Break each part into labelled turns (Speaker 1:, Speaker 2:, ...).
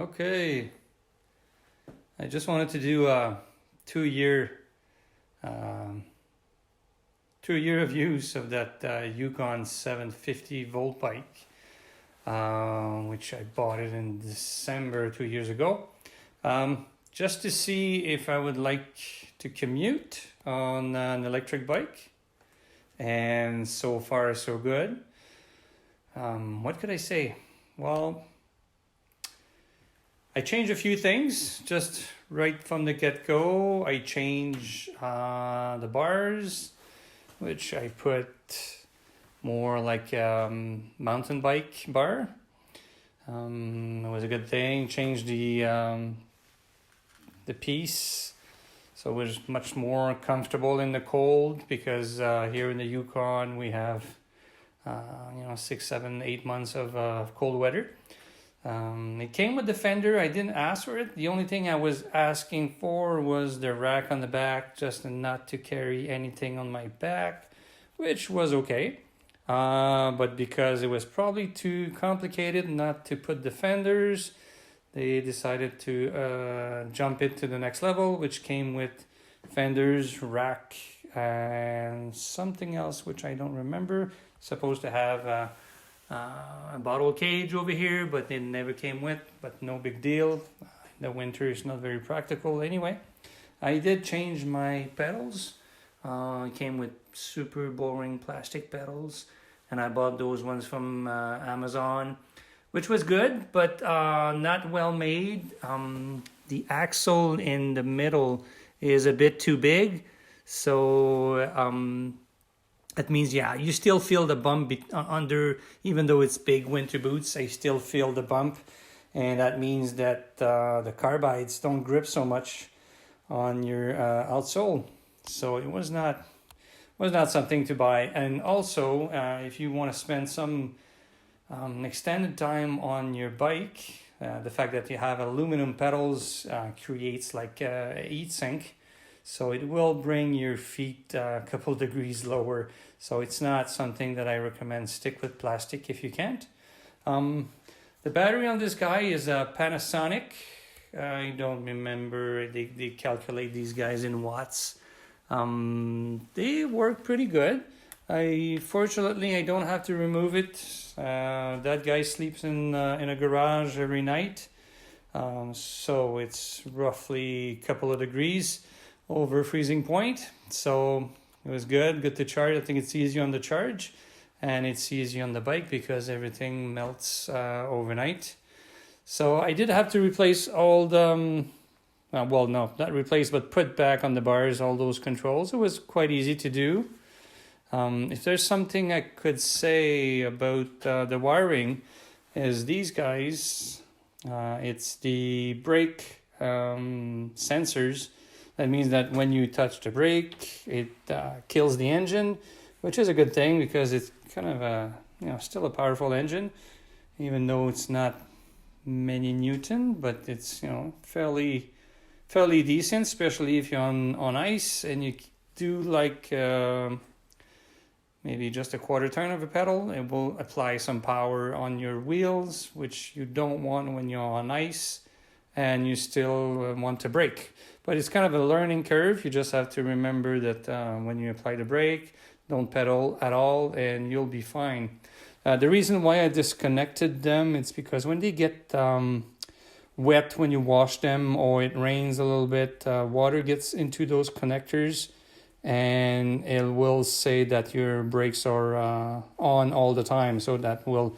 Speaker 1: Okay, I just wanted to do a 2 year um, 2 year of use of that Yukon 750 volt bike, which I bought it in December 2 years ago, just to see if I would like to commute on an electric bike. And so far so good. What could I say? Well, I changed a few things just right from the get-go. I changed the bars, which I put more like mountain bike bar. It was a good thing. Changed the piece, so it was much more comfortable in the cold, because here in the Yukon we have 6, 7, 8 months of cold weather. It came with the fender. I didn't ask for it. The only thing I was asking for was the rack on the back, just not to carry anything on my back, which was okay. But because it was probably too complicated not to put the fenders, they decided to jump it to the next level, which came with fenders, rack, and something else which I don't remember. Supposed to have a bottle cage over here, but it never came with, but no big deal. The winter is not very practical anyway. I did change my pedals. It came with super boring plastic pedals, and I bought those ones from Amazon, which was good, but not well made. The axle in the middle is a bit too big, so that means, you still feel the bump under, even though it's big winter boots, I still feel the bump, and that means that the carbides don't grip so much on your outsole. So it was not something to buy. And also, if you want to spend some extended time on your bike, the fact that you have aluminum pedals creates like a heat sink. So it will bring your feet a couple degrees lower. So it's not something that I recommend. Stick with plastic if you can't. The battery on this guy is a Panasonic. I don't remember. They calculate these guys in watts. They work pretty good. Fortunately, I don't have to remove it. That guy sleeps in a garage every night. So it's roughly a couple of degrees over freezing point. So it was good to charge. I think it's easy on the charge, and it's easy on the bike because everything melts overnight. So I did have to replace all the, well, no, not replace, but put back on the bars all those controls. It was quite easy to do. If there's something I could say about the wiring, is these guys, it's the brake sensors. That means that when you touch the brake, it kills the engine, which is a good thing because it's kind of still a powerful engine, even though it's not many Newton, but it's fairly decent, especially if you're on ice and you do like maybe just a quarter turn of a pedal. It will apply some power on your wheels, which you don't want when you're on ice and you still want to brake. But it's kind of a learning curve. You just have to remember that when you apply the brake, don't pedal at all and you'll be fine. The reason why I disconnected them, it's because when they get wet when you wash them, or it rains a little bit, water gets into those connectors, and it will say that your brakes are on all the time. So that will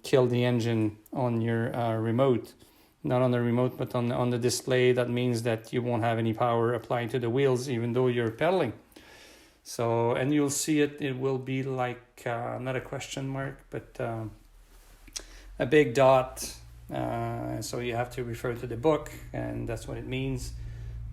Speaker 1: kill the engine on your remote. Not on the remote, but on the display. That means that you won't have any power applied to the wheels, even though you're pedaling. So, and you'll see it will be like, not a question mark, but a big dot. So you have to refer to the book, and that's what it means,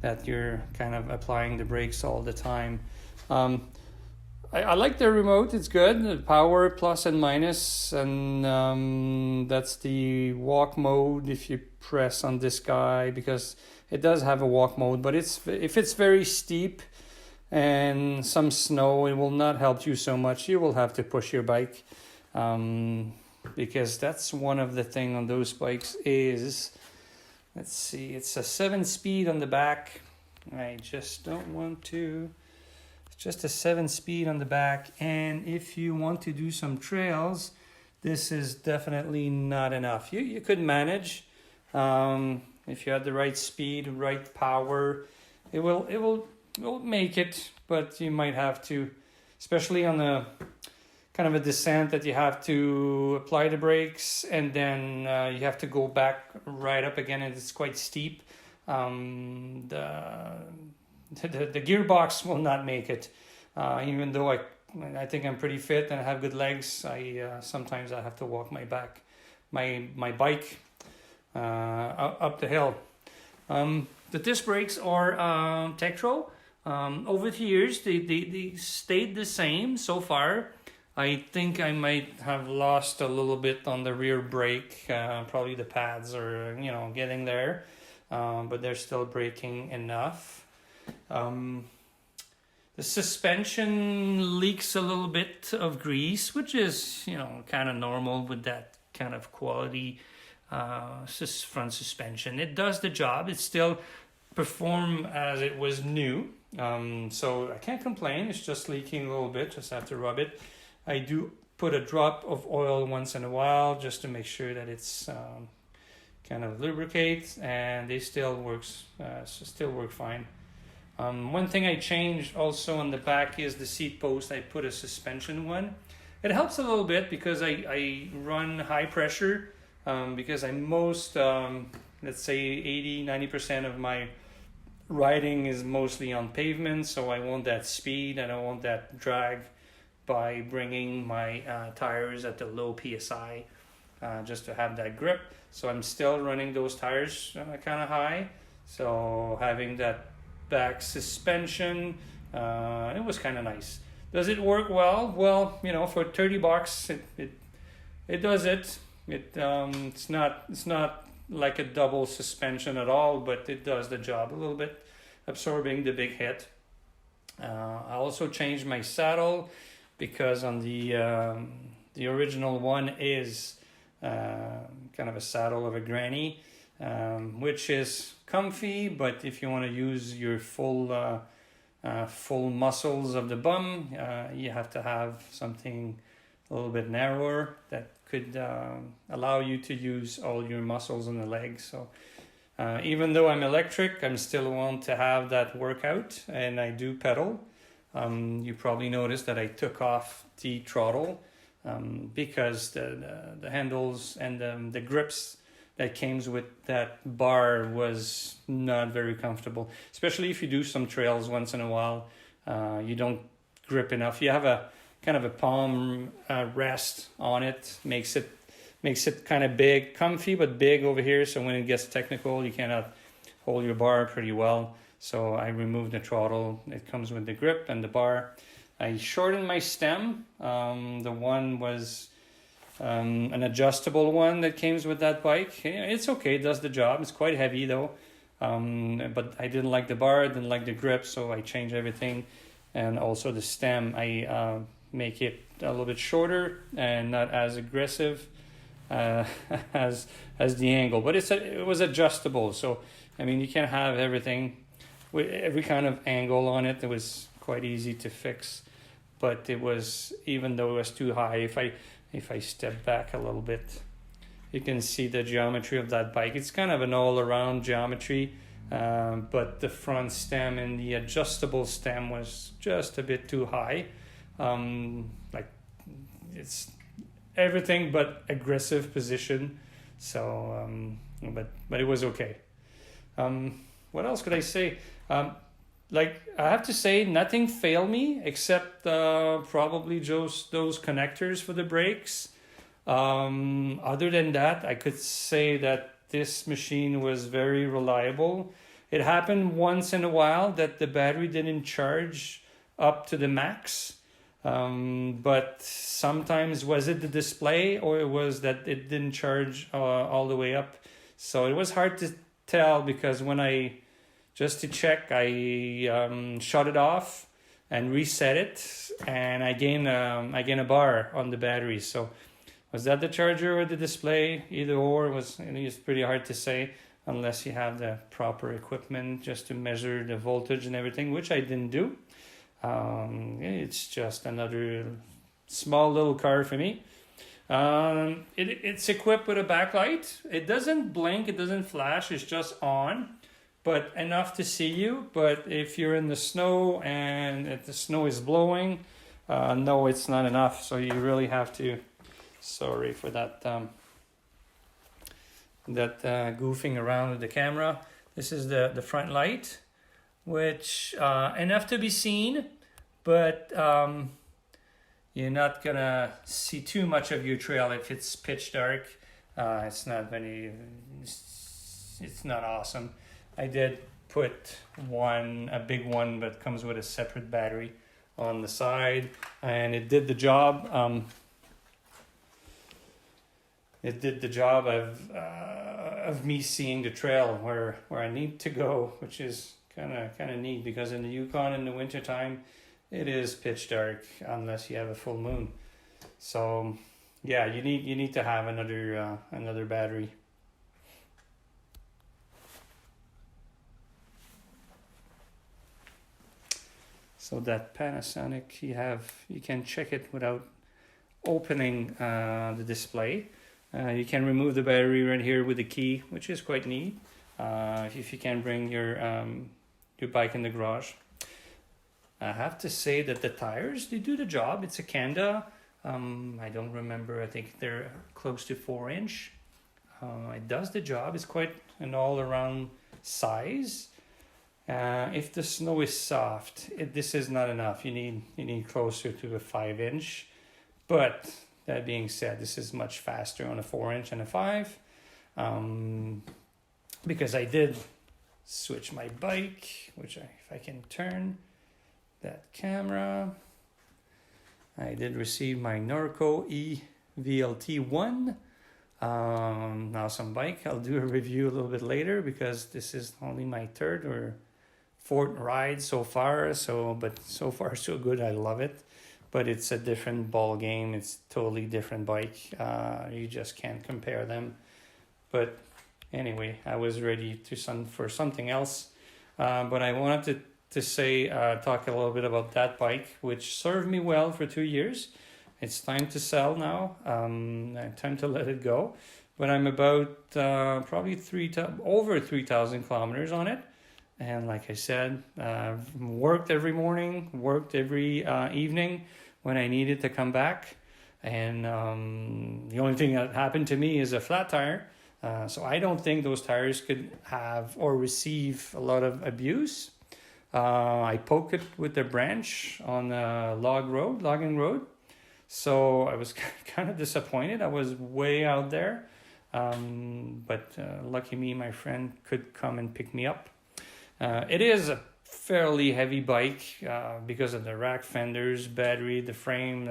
Speaker 1: that you're kind of applying the brakes all the time. I like the remote. It's good. The power plus and minus, and that's the walk mode if you press on this guy, because it does have a walk mode, but if it's very steep and some snow, it will not help you so much. You will have to push your bike. because that's one of the thing on those bikes is, let's see, it's a 7-speed on the back. I just don't want to. It's just a 7-speed on the back, and if you want to do some trails, this is definitely not enough. You could manage if you had the right speed, right power. It will make it, but you might have to, especially on the kind of a descent that you have to apply the brakes and then you have to go back right up again, and it's quite steep. The gearbox will not make it. Even though I think I'm pretty fit and I have good legs, sometimes I have to walk my bike up the hill. The disc brakes are Tektro. Over the years, they stayed the same so far. I think I might have lost a little bit on the rear brake. Probably the pads are, getting there, but they're still braking enough. The suspension leaks a little bit of grease, which is, kind of normal with that kind of quality front suspension. It does the job. It still performs as it was new. So I can't complain. It's just leaking a little bit. Just have to rub it. I do put a drop of oil once in a while just to make sure that it's kind of lubricate, and they still work fine. One thing I changed also on the back is the seat post. I put a suspension one. It helps a little bit because I run high pressure because let's say 80-90% of my riding is mostly on pavement, so I want that speed and I want that drag by bringing my tires at the low PSI just to have that grip. So I'm still running those tires kind of high. So having that back suspension, it was kind of nice. Does it work well? Well, for $30, it does it. It's not like a double suspension at all, but it does the job a little bit, absorbing the big hit. I also changed my saddle because on the original one is kind of a saddle of a granny, which is comfy, but if you want to use your full muscles of the bum, you have to have something a little bit narrower that could allow you to use all your muscles in the legs. So even though I'm electric, I'm still want to have that workout, and I do pedal. You probably noticed that I took off the throttle because the handles and the grips that came with that bar was not very comfortable, especially if you do some trails once in a while. You don't grip enough. You have a kind of a palm rest on it, makes it kind of big, comfy but big over here, so when it gets technical you cannot hold your bar pretty well. So I removed the throttle. It comes with the grip and the bar. I shortened my stem. The one was an adjustable one that came with that bike. It's okay, it does the job. It's quite heavy though, but I didn't like the bar, didn't like the grip, so I changed everything. And also the stem, I make it a little bit shorter and not as aggressive as the angle, but it was adjustable. So you can have everything with every kind of angle on it. It was quite easy to fix, but it was, even though it was too high, if I step back a little bit, you can see the geometry of that bike. It's kind of an all-around geometry, but the front stem and the adjustable stem was just a bit too high. It's everything but aggressive position. So, but it was okay. What else could I say? I have to say, nothing failed me except probably those connectors for the brakes. Other than that, I could say that this machine was very reliable. It happened once in a while that the battery didn't charge up to the max. But sometimes was it the display, or it was that it didn't charge all the way up. So it was hard to tell, because when just to check, I shut it off and reset it, and I gain a bar on the battery. So Was that the charger or the display? Either or was, it's pretty hard to say unless you have the proper equipment just to measure the voltage and everything, which I didn't do. It's just another small little car for me. It's equipped with a backlight. It doesn't blink, it doesn't flash, it's just on, but enough to see you. But if you're in the snow and if the snow is blowing, no, it's not enough. So you really have to, sorry for that, goofing around with the camera. This is the front light, which enough to be seen, but you're not gonna see too much of your trail if it's pitch dark. It's not awesome. I did put a big one, but comes with a separate battery on the side, and it did the job. It did the job of me seeing the trail where I need to go, which is kind of neat, because in the Yukon in the wintertime, it is pitch dark unless you have a full moon. So yeah, you need to have another battery. So that Panasonic, you can check it without opening the display. You can remove the battery right here with the key, which is quite neat. If you can bring your bike in the garage. I have to say that the tires, they do the job. It's a Kanda. I don't remember. I think they're close to 4-inch. It does the job. It's quite an all-around size. If the snow is soft, this is not enough. You need closer to a 5-inch. But that being said, this is much faster on a 4-inch and a 5. Because I did switch my bike, which if I can turn that camera, I did receive my Norco EVLT1. Awesome bike. I'll do a review a little bit later because this is only my third or fourth ride so far. But so far so good. I love it. But it's a different ball game. It's totally different bike. You just can't compare them. But anyway, I was ready for something else. But I wanted to say, talk a little bit about that bike, which served me well for 2 years. It's time to sell now. Time to let it go. But I'm about probably over 3,000 kilometers on it. And like I said, worked every morning, worked every evening when I needed to come back. And the only thing that happened to me is a flat tire. So I don't think those tires could have or receive a lot of abuse. I poked it with a branch on a logging road. So I was kind of disappointed. I was way out there. But lucky me, my friend could come and pick me up. It is a fairly heavy bike because of the rack fenders, battery, the frame,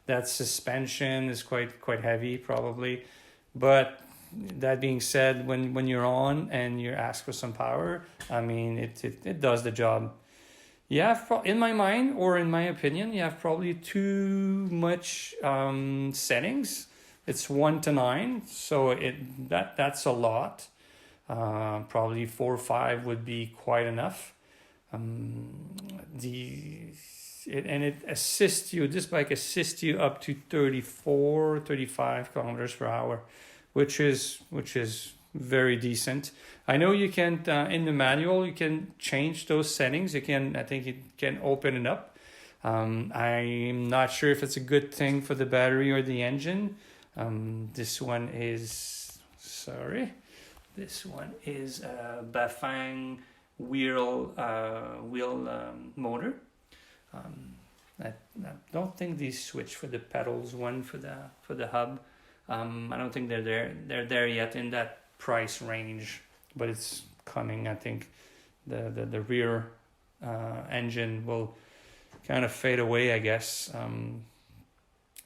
Speaker 1: that suspension is quite heavy probably. But that being said, when you're on and you ask for some power, I mean, it does the job. You have, in my mind, or in my opinion, you have probably too much settings. It's 1 to 9, so that's a lot. Probably 4 or 5 would be quite enough. It assists you. This bike assists you up to 34, 35 kilometers per hour. Which is very decent. I know you can in the manual you can change those settings. I think it can open it up. I'm not sure if it's a good thing for the battery or the engine. This one is a Bafang wheel motor. I don't think these switch for the pedals. One for the hub. I don't think they're there yet in that price range, but it's coming. I think the rear engine will kind of fade away, I guess.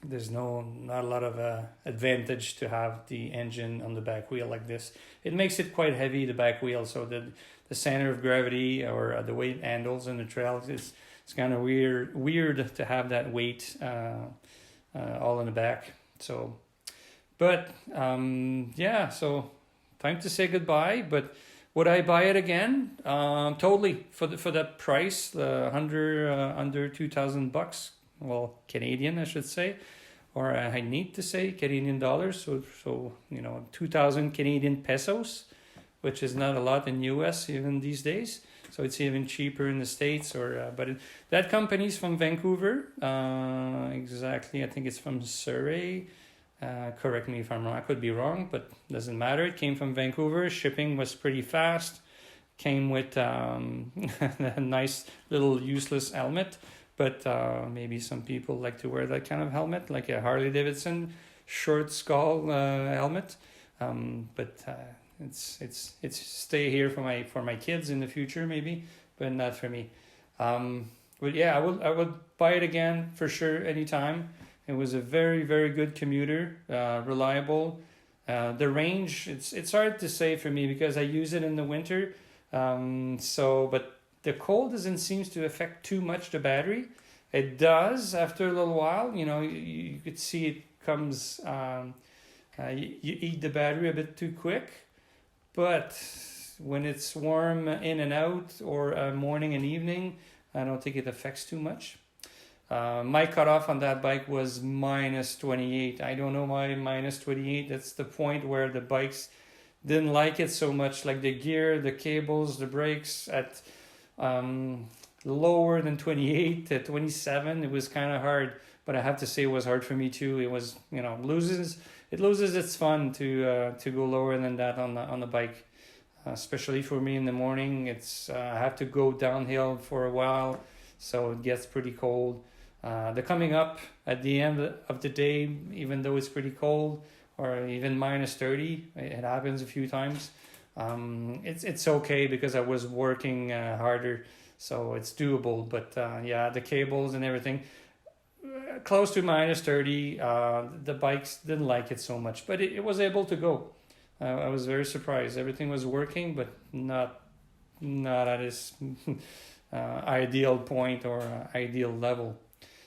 Speaker 1: There's not a lot of advantage to have the engine on the back wheel like this. It makes it quite heavy, the back wheel, so the center of gravity or the weight handles in the trail, it's kind of weird to have that weight all in the back. So But yeah, so time to say goodbye. But would I buy it again? Totally, for that price, under $2,000. Well, Canadian, I should say, or I need to say Canadian dollars. So 2,000 Canadian pesos, which is not a lot in US even these days. So it's even cheaper in the States. That company's from Vancouver. Exactly, I think it's from Surrey. Correct me if I'm wrong. I could be wrong, but doesn't matter. It came from Vancouver. Shipping was pretty fast. Came with a nice little useless helmet, but maybe some people like to wear that kind of helmet, like a Harley Davidson short skull helmet. It's stay here for my kids in the future maybe, but not for me. But yeah, I would buy it again for sure anytime. It was a very, very good commuter, reliable. The range, it's hard to say for me because I use it in the winter. But the cold doesn't seem to affect too much the battery. It does after a little while. You could see it comes. You eat the battery a bit too quick, but when it's warm in and out or morning and evening, I don't think it affects too much. My cutoff on that bike was -28. I don't know why -28. That's the point where the bikes didn't like it so much, like the gear, the cables, the brakes at lower than 28 to 27. It was kind of hard, but I have to say it was hard for me too. It was, it loses its fun to go lower than that on the bike, especially for me in the morning. It's I have to go downhill for a while, so it gets pretty cold. The coming up at the end of the day, even though it's pretty cold, or even -30, it happens a few times. It's okay because I was working harder, so it's doable. But yeah, the cables and everything, close to -30. The bikes didn't like it so much, but it was able to go. I was very surprised. Everything was working, but not at its ideal point or ideal level.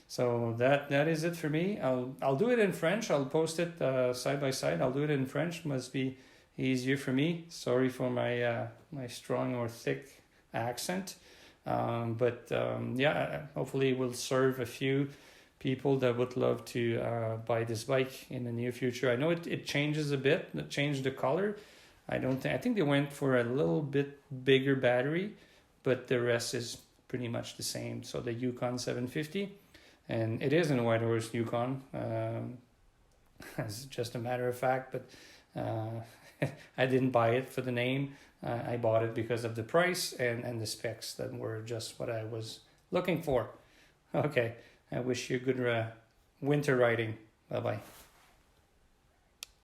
Speaker 1: So that is it for me. I'll do it in French. I'll post it side by side. I'll do it in French. Must be easier for me. Sorry for my strong or thick accent. Yeah, hopefully it will serve a few people that would love to buy this bike in the near future. I know it changes a bit. It changed the color. I think they went for a little bit bigger battery, but the rest is pretty much the same. So the Yukon 750. And it is in Whitehorse, Yukon, as just a matter of fact, but I didn't buy it for the name. I bought it because of the price and the specs that were just what I was looking for. Okay, I wish you good winter riding. Bye-bye.